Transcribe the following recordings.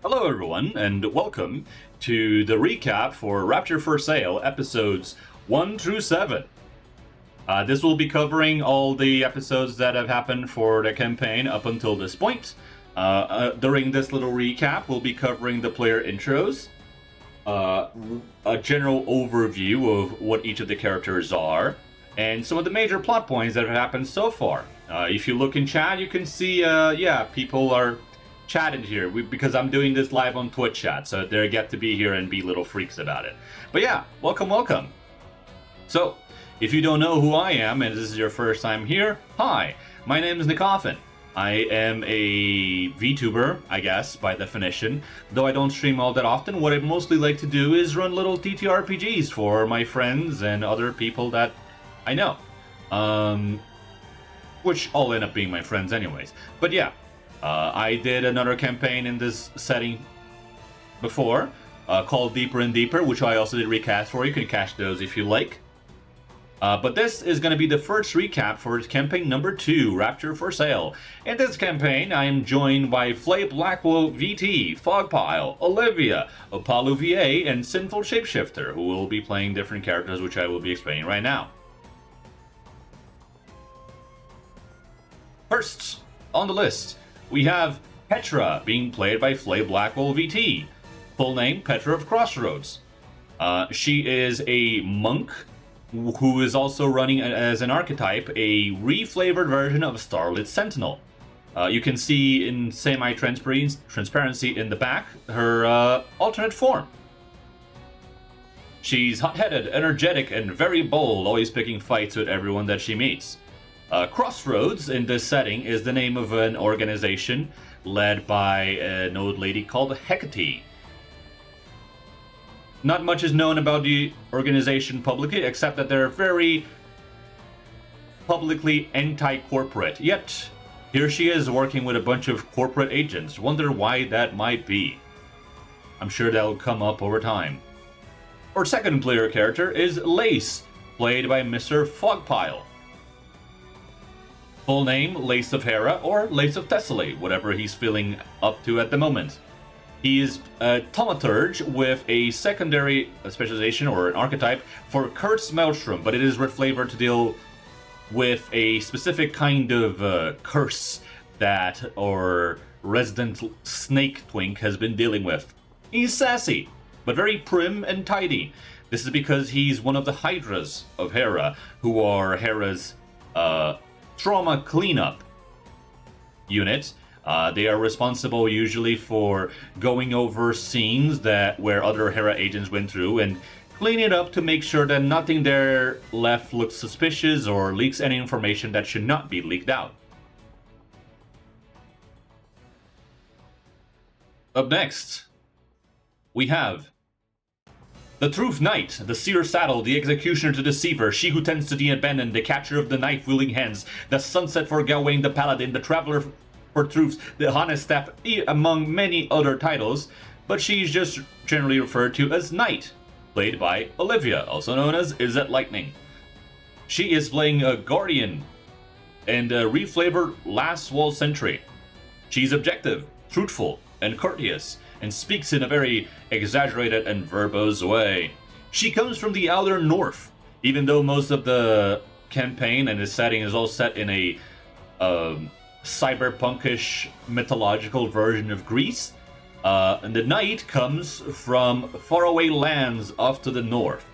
Hello everyone, and welcome to the recap for Rapture For Sale, episodes 1 through 7. This will be covering all the episodes that have happened for the campaign up until this point. During this little recap, we'll be covering the player intros, a general overview of what each of the characters are, and some of the major plot points that have happened so far. If you look in chat, you can see, people are chatting here because I'm doing this live on Twitch chat, so they get to be here and be little freaks about it. But yeah, welcome. So, if you don't know who I am and this is your first time here, hi, my name is Nicoffin. I am a VTuber, I guess, by definition. Though I don't stream all that often, what I mostly like to do is run little TTRPGs for my friends and other people that I know. Which all end up being my friends anyways. But yeah, I did another campaign in this setting before, called Deeper and Deeper, which I also did recast for. You can catch those if you like. But this is going to be the first recap for campaign number 2, Rapture For Sale. In this campaign, I am joined by Flay Blackwell VT, Fogpile, Olivia, Opalu VA, and Sinful Shapeshifter, who will be playing different characters, which I will be explaining right now. First, on the list, we have Petra, being played by Flay Blackwell VT. Full name, Petra of Crossroads. She is a monk who is also running as an archetype a reflavored version of Starlit Sentinel. You can see in semi-transparency in the back her alternate form. She's hot-headed, energetic, and very bold, always picking fights with everyone that she meets. Crossroads, in this setting, is the name of an organization led by an old lady called Hecate. Not much is known about the organization publicly, except that they're very publicly anti-corporate. Yet, here she is working with a bunch of corporate agents. Wonder why that might be. I'm sure that'll come up over time. Our second player character is Lace, played by Mr. Fogpile. Full name, Lace of Hera, or Lace of Thessaly, whatever he's feeling up to at the moment. He is a thaumaturge with a secondary specialization, or an archetype, for Cursed Maelstrom, but it is reflavored to deal with a specific kind of curse that our resident snake twink has been dealing with. He's sassy, but very prim and tidy. This is because he's one of the Hydras of Hera, who are Hera's trauma cleanup unit. They are responsible usually for going over scenes where other Hera agents went through and clean it up to make sure that nothing there left looks suspicious or leaks any information that should not be leaked out. Up next, we have the Truth Knight, the Seer Saddle, the Executioner to Deceiver, She Who Tends to the Abandoned, the Catcher of the Knife-Wielding Hands, the Sunset for Gawain the Paladin, the Traveler for Truth, the Honest Step, among many other titles, but she's just generally referred to as Knight, played by Olivia, also known as Izzet Lightning. She is playing a Guardian and a reflavored Last Wall Sentry. She's objective, truthful, and courteous, and speaks in a very exaggerated and verbose way. She comes from the outer north, even though most of the campaign and the setting is all set in a cyberpunkish mythological version of Greece. And the knight comes from faraway lands off to the north.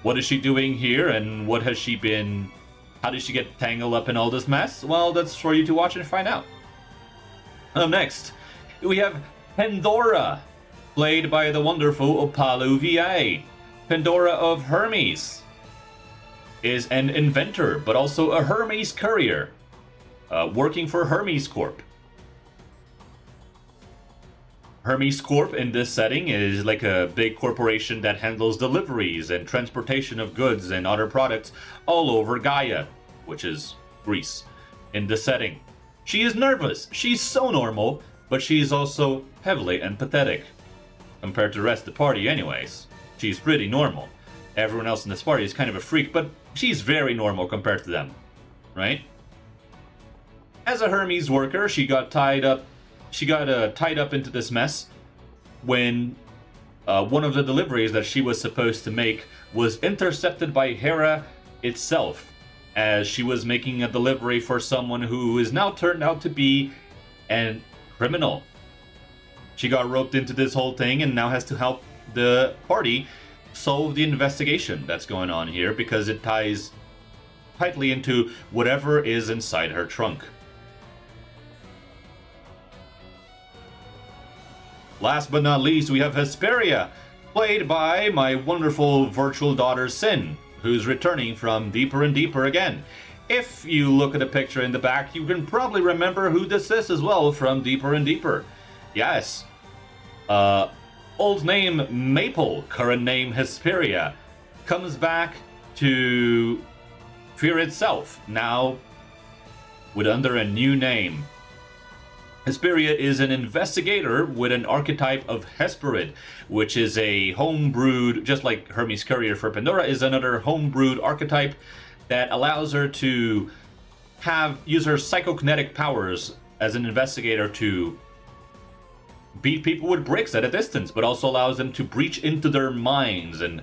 What is she doing here, and what has she been... how did she get tangled up in all this mess? Well, that's for you to watch and find out. Next, we have Pandora, played by the wonderful Opalu VA. Pandora of Hermes is an inventor, but also a Hermes courier, working for Hermes Corp. Hermes Corp in this setting is like a big corporation that handles deliveries and transportation of goods and other products all over Gaia, which is Greece, in this setting. She is nervous. She's so normal, but she's also heavily empathetic. Compared to the rest of the party anyways. She's pretty normal. Everyone else in this party is kind of a freak, but she's very normal compared to them, right? As a Hermes worker, she got tied up she got tied up into this mess when one of the deliveries that she was supposed to make was intercepted by Hera itself, as she was making a delivery for someone who is now turned out to be a criminal. She got roped into this whole thing and now has to help the party solve the investigation that's going on here, because it ties tightly into whatever is inside her trunk. Last but not least, we have Hesperia, played by my wonderful virtual daughter Sin, who's returning from Deeper and Deeper again. If you look at the picture in the back, you can probably remember who this is as well from Deeper and Deeper. Yes. Old name Maple, current name Hesperia, comes back to Fear itself, now under a new name. Hesperia is an investigator with an archetype of Hesperid, which is a homebrewed, just like Hermes Courier for Pandora, is another homebrewed archetype that allows her to use her psychokinetic powers as an investigator to beat people with bricks at a distance, but also allows them to breach into their minds and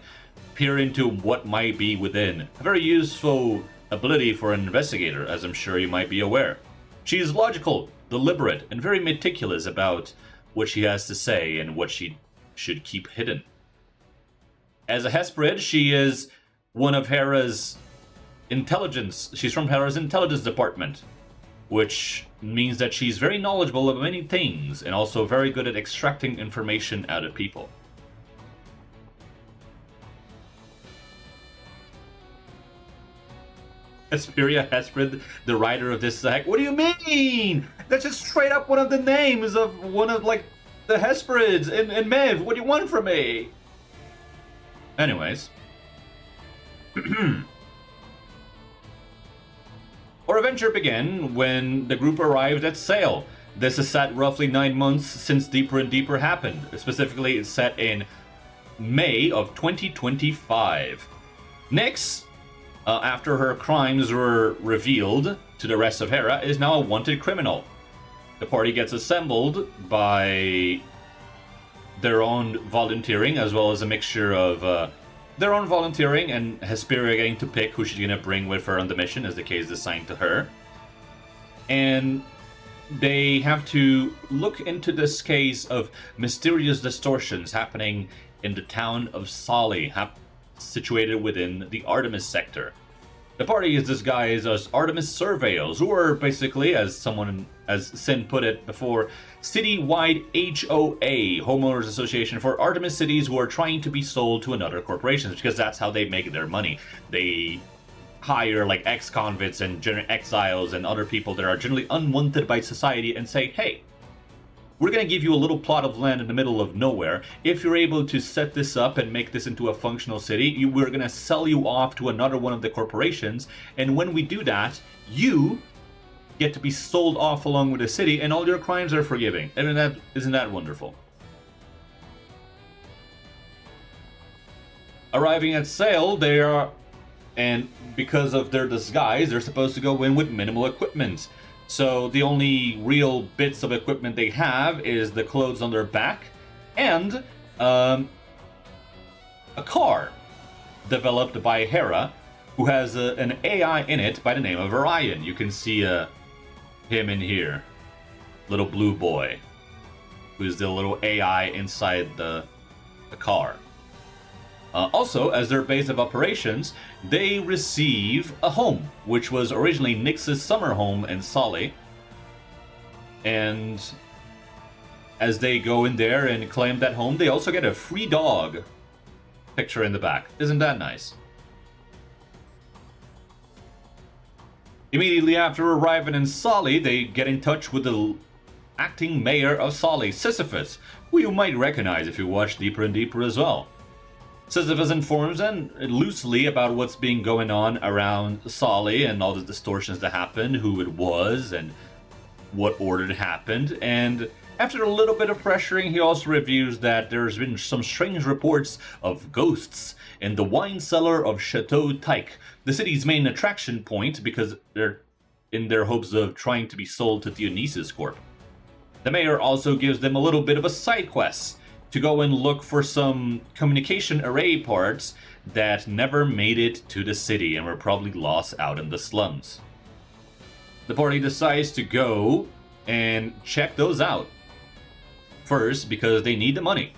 peer into what might be within. A very useful ability for an investigator, as I'm sure you might be aware. She is logical, deliberate, and very meticulous about what she has to say and what she should keep hidden. As a Hesperid, she is one of Hera's intelligence. She's from Hera's intelligence department, which means that she's very knowledgeable of many things and also very good at extracting information out of people. Hesperia Hesperid, the writer of this sack. What do you mean? That's just straight up one of the names of one of, like, the Hesperids in Mev. What do you want from me? Anyways. Our adventure began when the group arrived at Sale. This is set roughly 9 months since Deeper and Deeper happened. Specifically, it's set in May of 2025. Nyx, after her crimes were revealed to the rest of Hera, is now a wanted criminal. The party gets assembled by their own volunteering, as well as a mixture of their own volunteering and Hesperia getting to pick who she's going to bring with her on the mission, as the case is assigned to her. And they have to look into this case of mysterious distortions happening in the town of Sali, situated within the Artemis sector. The party is disguised as Artemis surveyors, who are basically, as Sin put it before, citywide HOA, Homeowners Association for Artemis cities who are trying to be sold to another corporations, because that's how they make their money. They hire like ex-convicts and exiles and other people that are generally unwanted by society and say, hey, we're going to give you a little plot of land in the middle of nowhere. If you're able to set this up and make this into a functional city, we're going to sell you off to another one of the corporations. And when we do that, you get to be sold off along with the city, and all your crimes are forgiven. And isn't that wonderful? Arriving at Sale, and because of their disguise, they're supposed to go in with minimal equipment. So the only real bits of equipment they have is the clothes on their back and a car developed by Hera, who has an AI in it by the name of Orion. You can see him in here, little blue boy, who's the little AI inside the car. Also, as their base of operations, they receive a home, which was originally Nyx's summer home in Sali. And as they go in there and claim that home, they also get a free dog picture in the back. Isn't that nice? Immediately after arriving in Sali, they get in touch with the acting mayor of Sali, Sisyphus, who you might recognize if you watch Deeper and Deeper as well. Sisyphus informs them loosely about what's been going on around Sali and all the distortions that happened, who it was, and what order it happened. And after a little bit of pressuring, he also reviews that there's been some strange reports of ghosts in the wine cellar of Chateau Tyche, the city's main attraction point, because they're in their hopes of trying to be sold to Dionysus Corp. The mayor also gives them a little bit of a side quest to go and look for some communication array parts that never made it to the city and were probably lost out in the slums. The party decides to go and check those out. First, because they need the money,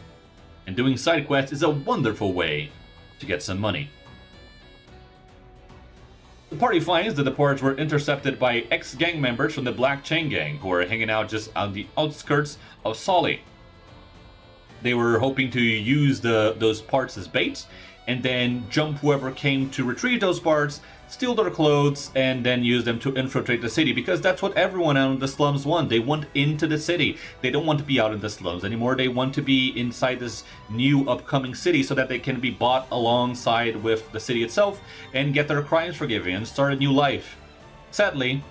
and doing side quests is a wonderful way to get some money. The party finds that the parts were intercepted by ex-gang members from the Black Chain Gang who are hanging out just on the outskirts of Solly. They were hoping to use those parts as bait, and then jump whoever came to retrieve those parts, steal their clothes, and then use them to infiltrate the city, because that's what everyone out in the slums want. They want into the city. They don't want to be out in the slums anymore. They want to be inside this new upcoming city so that they can be bought alongside with the city itself and get their crimes forgiven and start a new life. Sadly,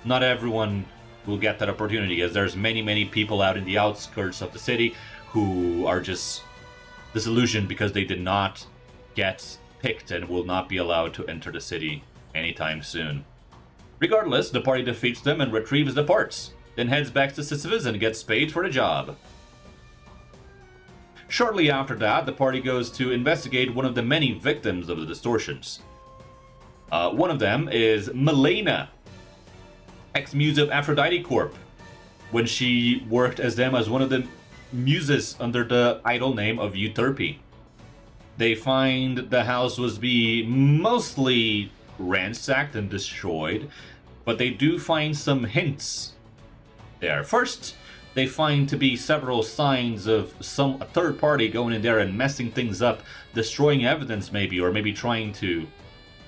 not everyone will get that opportunity, as there's many people out in the outskirts of the city who are just disillusioned because they did not get picked and will not be allowed to enter the city anytime soon. Regardless, the party defeats them and retrieves the parts, then heads back to Sisyphus and gets paid for the job. Shortly after that, the party goes to investigate one of the many victims of the distortions. One of them is Milena, ex-muse of Aphrodite Corp, when she worked as them as one of the muses under the idle name of Euterpe. They find the house was being mostly ransacked and destroyed, but they do find some hints there. First, they find to be several signs of a third party going in there and messing things up, destroying evidence maybe, or maybe trying to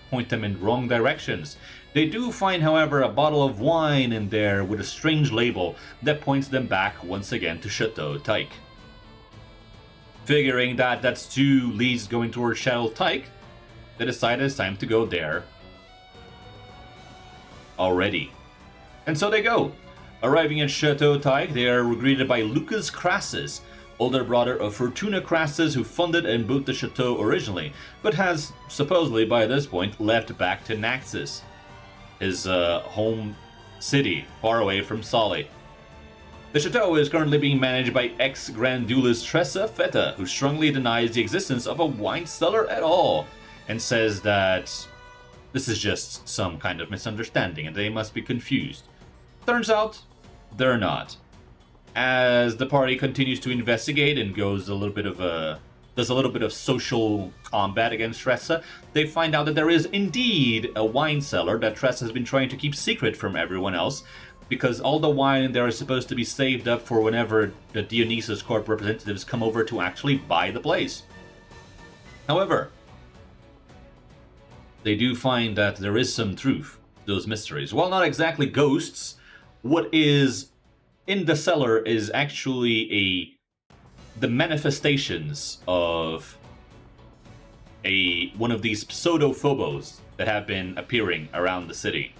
point them in wrong directions. They do find, however, a bottle of wine in there with a strange label that points them back once again to Chateau Tyke. Figuring that that's two leads going towards Chateau Tyke, they decide it's time to go there already. And so they go. Arriving at Chateau Tyke, they are greeted by Lucas Crassus, older brother of Fortuna Crassus, who funded and built the chateau originally, but has supposedly by this point left back to Naxos, his home city, far away from Solly. The chateau is currently being managed by ex-Grand Duelist Tressa Feta, who strongly denies the existence of a wine cellar at all, and says that this is just some kind of misunderstanding and they must be confused. Turns out, they're not. As the party continues to investigate and does a little bit of social combat against Tressa, they find out that there is indeed a wine cellar that Tressa has been trying to keep secret from everyone else, because all the wine in there is supposed to be saved up for whenever the Dionysus Corp representatives come over to actually buy the place. However, they do find that there is some truth to those mysteries. While not exactly ghosts, what is in the cellar is actually the manifestations of one of these pseudo-phobos that have been appearing around the city.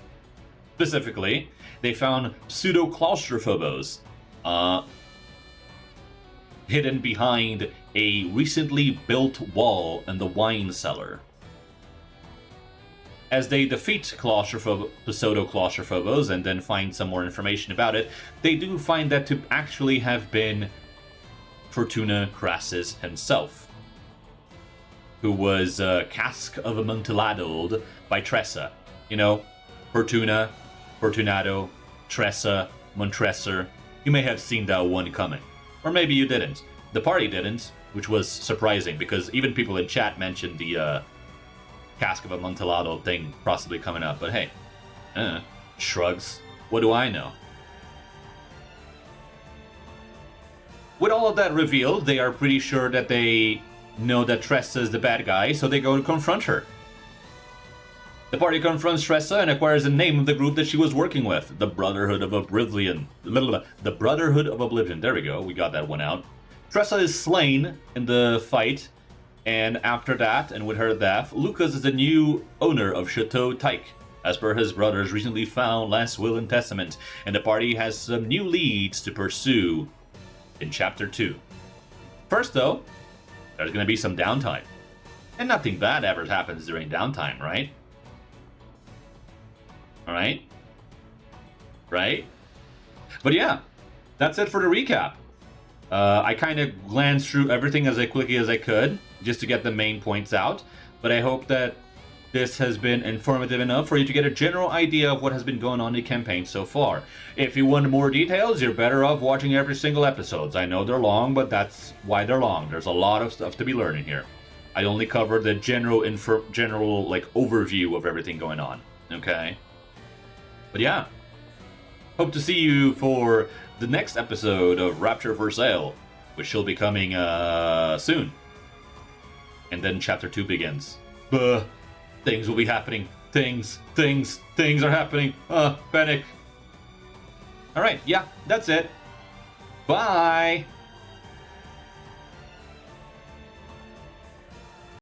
Specifically, they found pseudo-claustrophobos hidden behind a recently built wall in the wine cellar. As they defeat pseudo-claustrophobos and then find some more information about it, they do find that to actually have been Fortuna Crassus himself, who was cask of Amontillado by Tressa. You know, Fortuna, Fortunato, Tressa, Montresor. You may have seen that one coming. Or maybe you didn't. The party didn't, which was surprising, because even people in chat mentioned the cask of Amontillado thing possibly coming up. But hey, shrugs. What do I know? With all of that revealed, they are pretty sure that they know that Tressa is the bad guy, so they go to confront her. The party confronts Tressa and acquires the name of the group that she was working with, the Brotherhood of Oblivion. The Brotherhood of Oblivion. There we go. We got that one out. Tressa is slain in the fight, and after that, and with her death, Lucas is the new owner of Chateau Tyke, as per his brother's recently found last will and testament, and the party has some new leads to pursue in Chapter 2. First, though, there's going to be some downtime. And nothing bad ever happens during downtime, right? Alright? Right? But yeah, that's it for the recap. I kind of glanced through everything as quickly as I could, just to get the main points out, but I hope that this has been informative enough for you to get a general idea of what has been going on in the campaign so far. If you want more details, you're better off watching every single episodes. I know they're long, but that's why they're long. There's a lot of stuff to be learning here. I only covered the general like overview of everything going on. Okay? But yeah. Hope to see you for the next episode of Rapture For Sale, which will be coming soon. And then Chapter 2 begins. Things will be happening. Things are happening. Panic. Alright, yeah, that's it. Bye!